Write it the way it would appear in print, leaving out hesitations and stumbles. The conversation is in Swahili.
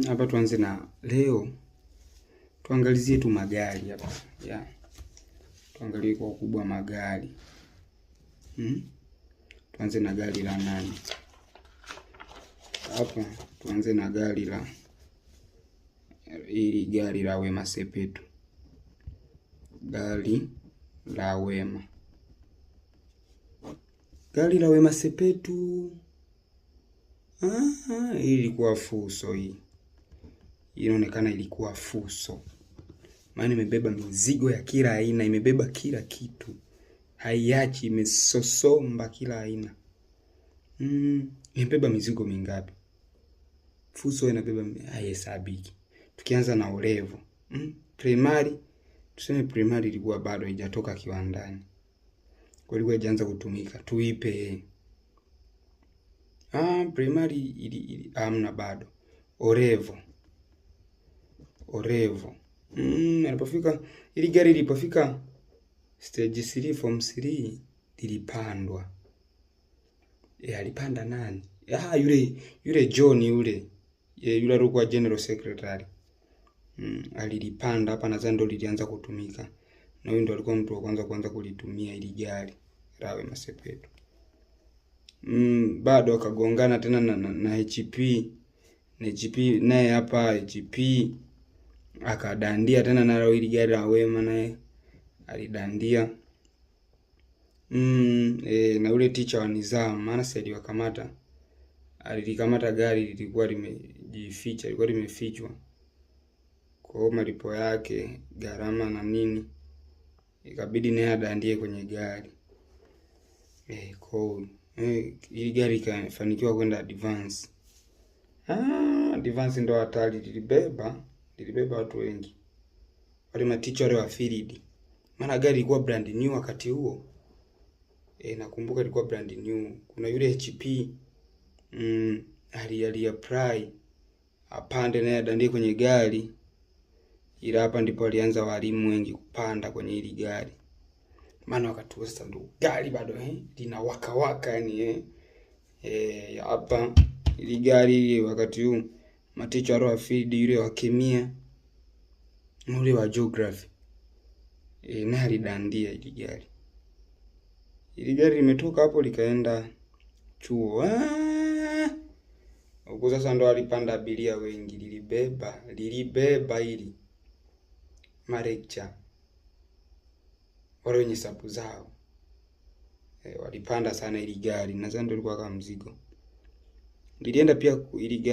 Hapa tuanze na leo tuangalizie tu magari hapa. Tuangalie kwa ukubwa magari. Tuanze na gari la nani? Hapa tuanze na gari la gari la Wema Sepetu. Gari la Wema. Gari la Wema Sepetu. Hii ilikuwa fuso hii. Inaonekana ilikuwa fuso. Maana imebeba mizigo ya kila aina, imebeba kila kitu. Haiachi, imesosomba kila aina. Imebeba mizigo mingapi? Fuso inabeba haihesabiki. Tukianza na Olevo. Primary, tuseme primary ilikuwa bado haijatoka kiwandani. Kwa hiyo haijaanza kutumika. Tuipe. Primary hamna bado. Olevo. Alipofika ili gari ilipofika stage 3 form 3 lilipandwa. Alipanda nani? Yule John yule alikuwa general secretary. Alilipanda hapa nadhani ndo lilianza kutumika. Na huyo ndo alikuwa mtu wa kwanza kulitumia ili gari la Wema Sepetu. Bado akagongana tena na HP. Na HP naye hapa HP akadandia tena na ile gari la Wema naye alidandia. Na ule teacher wa Nizam maana sasa aliwakamata. Alilikamata gari lilikuwa limejificha, lilikuwa limefichwa. Kwa hiyo malipo yake, gharama na nini ikabidi naye adandie kwenye gari. Hii gari ikafanikiwa kwenda advance. Advance ndo hatari, lilibeba watu wengi. Wale maticha wale wa field. Maana gari ilikuwa brand new wakati huo. Nakumbuka ilikuwa brand new. Kuna yule HP ali-apply apande naye adandie kwenye gari. Ila hapa ndipo alianza walimu wengi kupanda kwenye hili gari. Maana wakati huo sasa ndo gari bado lina waka yani hapa ili gari wakati huu maticha wale wa field, yule wa kemia, yule wa geography naye alidandia ili gari. Ili gari limetoka hapo likaenda chuo. Huko sasa ndo alipanda abiria wengi, lilibeba ili marekcha wale wenye sapu zao. Walipanda sana ili gari, nadhani ndo ilikuwa kama mzigo. Lilienda pia ili gari